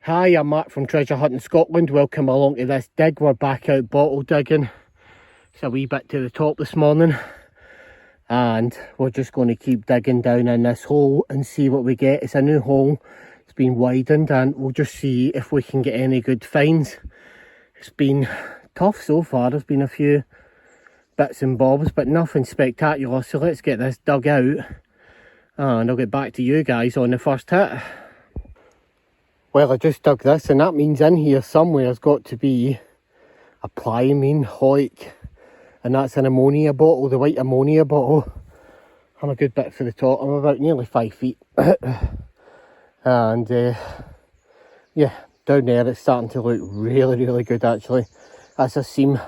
Hi, I'm Mark from Treasure Hunting Scotland. Welcome along to this dig. We're back out bottle digging. It's a wee bit to the top this morning. And we're just going to keep digging down in this hole and see what we get. It's a new hole. It's been widened and we'll just see if we can get any good finds. It's been tough so far. There's been a few bits and bobs, but nothing spectacular. So let's get this dug out. And I'll get back to you guys on the first hit. Well, I just dug this and that means in here somewhere has got to be a Plymene hoik, and that's an ammonia bottle, the white ammonia bottle. I'm a good bit for the top, I'm about nearly 5 feet. And yeah, down there it's starting to look really good actually. That's a seam.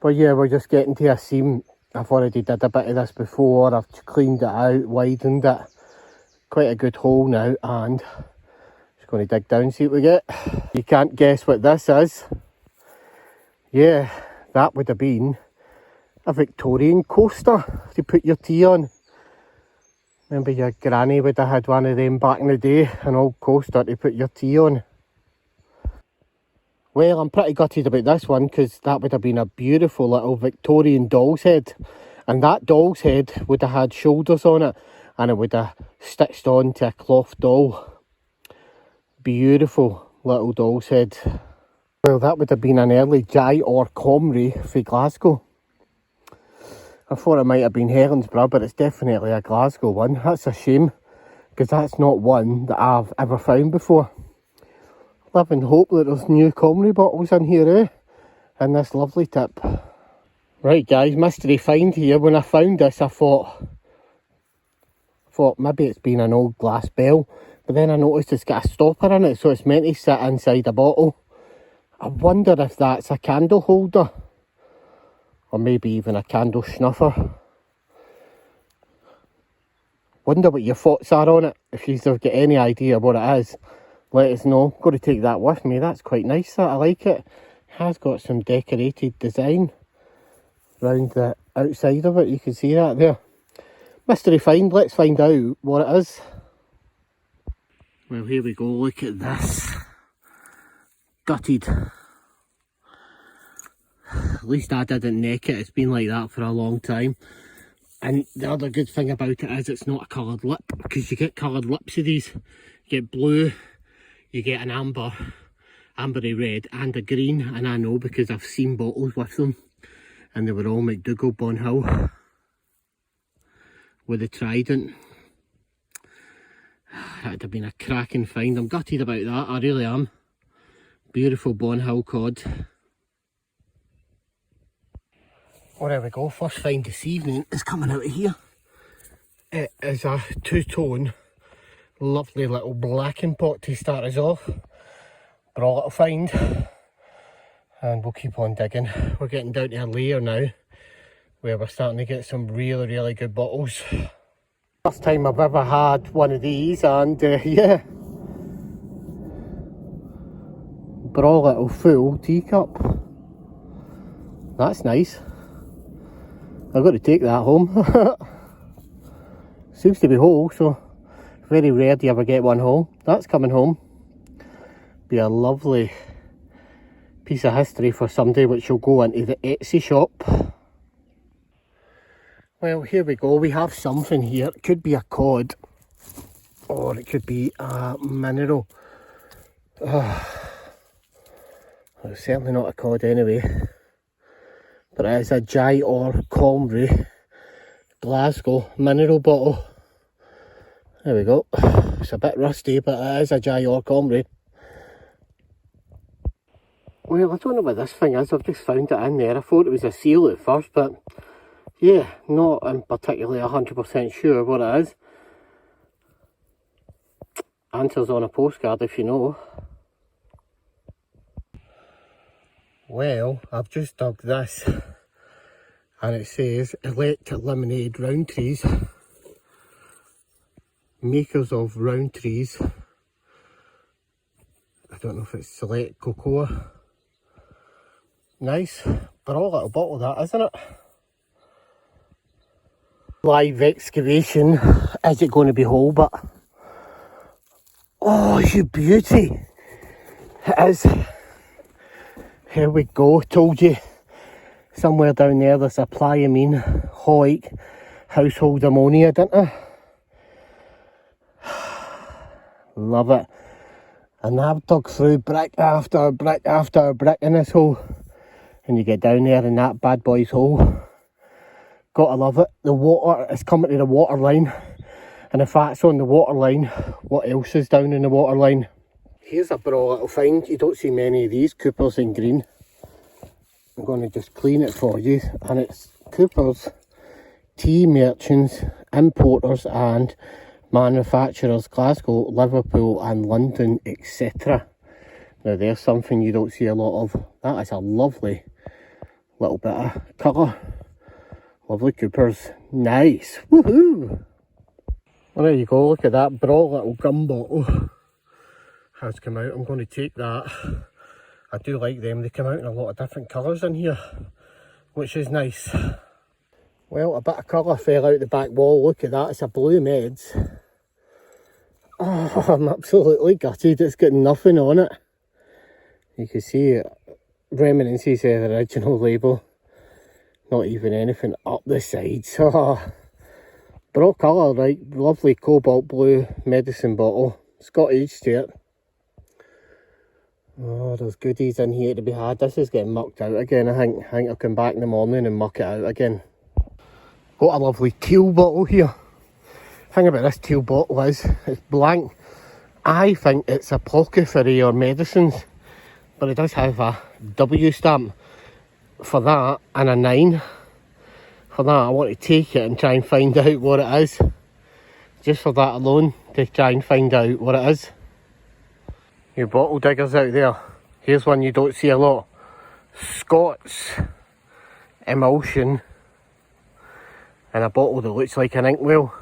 But yeah, we're just getting to a seam. I've already did a bit of this before, I've cleaned it out, widened it. Quite a good hole now, and going to dig down, see what we get. You can't guess what this is. Yeah, that would have been a Victorian coaster to put your tea on. Remember your granny would have had one of them back in the day, an old coaster to put your tea on. Well, I'm pretty gutted about this one because that would have been a beautiful little Victorian doll's head, and that doll's head would have had shoulders on it and it would have stitched on to a cloth doll. Beautiful little doll's head. Well, that would have been an early Jai or Comrie for Glasgow. I thought it might have been Helensburgh, but it's definitely a Glasgow one. That's a shame, because that's not one that I've ever found before. Live and hope that there's new Comrie bottles in here, eh? And this lovely tip. Right guys, mystery find here. When I found this I thought maybe it's been an old glass bell. But then I noticed it's got a stopper in it, so it's meant to sit inside a bottle. I wonder if that's a candle holder. Or maybe even a candle snuffer. Wonder what your thoughts are on it. If you've got any idea what it is, let us know. Got to take that with me. That's quite nice, that. I like it. Has got some decorated design around the outside of it. You can see that there. Mystery find. Let's find out what it is. Well, here we go, look at this. Gutted. At least I didn't neck it, it's been like that for a long time. And the other good thing about it is it's not a coloured lip, because you get coloured lips of these. You get blue, you get an ambery red and a green, and I know because I've seen bottles with them. And they were all McDougall Bonhill with the trident. That'd have been a cracking find. I'm gutted about that, I really am. Beautiful Bonhill cod. Well, there we go, first find this evening is coming out of here. It is a two-tone, lovely little blacking pot to start us off. Bra little find. And we'll keep on digging. We're getting down to a layer now, where we're starting to get some really good bottles. First time I've ever had one of these, and yeah, bra little full teacup. That's nice. I've got to take that home. Seems to be whole, so very rare do you ever get one whole. That's coming home. Be a lovely piece of history for somebody, which will go into the Etsy shop. Well, here we go, we have something here. It could be a cod, or it could be a mineral. It's certainly not a cod anyway. But it is a Jai or Comrie Glasgow mineral bottle. There we go. It's a bit rusty, but it is a Jai or Comrie. Well, I don't know what this thing is. I've just found it in there. I thought it was a seal at first, but yeah, not particularly 100% sure what it is. Answers on a postcard if you know. Well, I've just dug this and it says elect lemonade round trees. makers of round trees. I don't know if it's select cocoa. Nice, but all little bottle that, isn't it? Live excavation. Is it going to be whole? But oh, you beauty! It is. Here we go. Told you. Somewhere down there there's a Pliamine Hoik household ammonia, didn't I? Love it. And I've dug through brick after brick after brick in this hole. And you get down there in that bad boy's hole. Gotta love it. The water is coming to the water line. And if that's on the water line, what else is down in the water line? Here's a braw little find. You don't see many of these Coopers in green. I'm going to just clean it for you. And it's Coopers, tea merchants, importers and manufacturers, Glasgow, Liverpool and London, etc. Now there's something you don't see a lot of. That is a lovely little bit of colour. Lovely Coopers. Nice. Woohoo! Well, there you go. Look at that braw little gum bottle has come out. I'm going to take that. I do like them. They come out in a lot of different colours in here, which is nice. Well, a bit of colour fell out the back wall. Look at that. It's a blue Meds. Oh, I'm absolutely gutted. It's got nothing on it. You can see reminiscences of the original label. Not even anything up the sides. Oh, braw colour, right? Lovely cobalt blue medicine bottle. It's got age to it. Oh, there's goodies in here to be had. This is getting mucked out again. I think I'll come back in the morning and muck it out again. Got a lovely teal bottle here. The thing about this teal bottle is it's blank. I think it's apothecary or medicines, but it does have a W stamp for that and a 9 for that. I want to take it and try and find out what it is, just for that alone, to try and find out what it is. You bottle diggers out there, here's one you don't see a lot. Scott's Emulsion in a bottle that looks like an inkwell.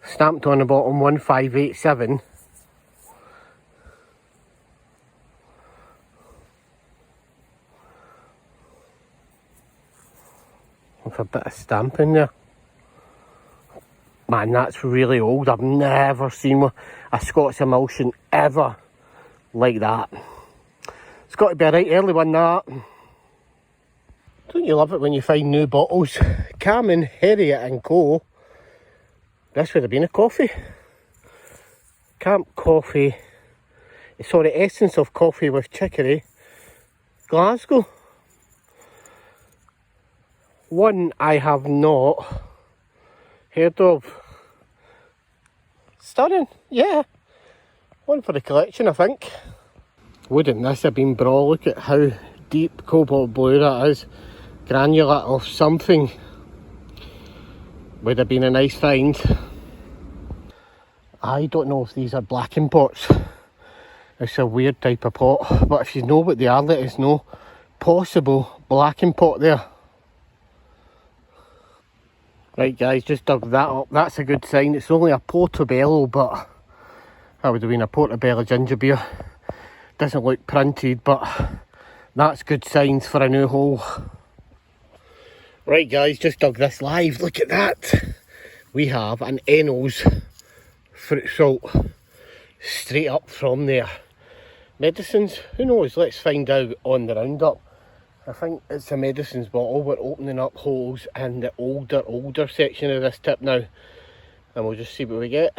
Stamped on the bottom 1587. With a bit of stamp in there. Man, that's really old. I've never seen a Scott's Emulsion ever like that. It's got to be a right early one, that. Don't you love it when you find new bottles? Carmen, Harriet and Co. This would have been a coffee. Camp Coffee. Sorry, Essence of Coffee with Chicory. Glasgow. One I have not heard of. Stunning, yeah. One for the collection, I think. Wouldn't this have been braw? Look at how deep cobalt blue that is. Granular of something. Would have been a nice find. I don't know if these are blacking pots. It's a weird type of pot, but if you know what they are, let us know. Possible blacking pot there. Right guys, just dug that up. That's a good sign. It's only a Portobello, but that would have been a Portobello ginger beer. Doesn't look printed, but that's good signs for a new hole. Right guys, just dug this live. Look at that. We have an Eno's fruit salt straight up from there. Medicines, who knows? Let's find out on the Roundup. I think it's a medicines bottle. We're opening up holes in the older section of this tip now, and we'll just see what we get.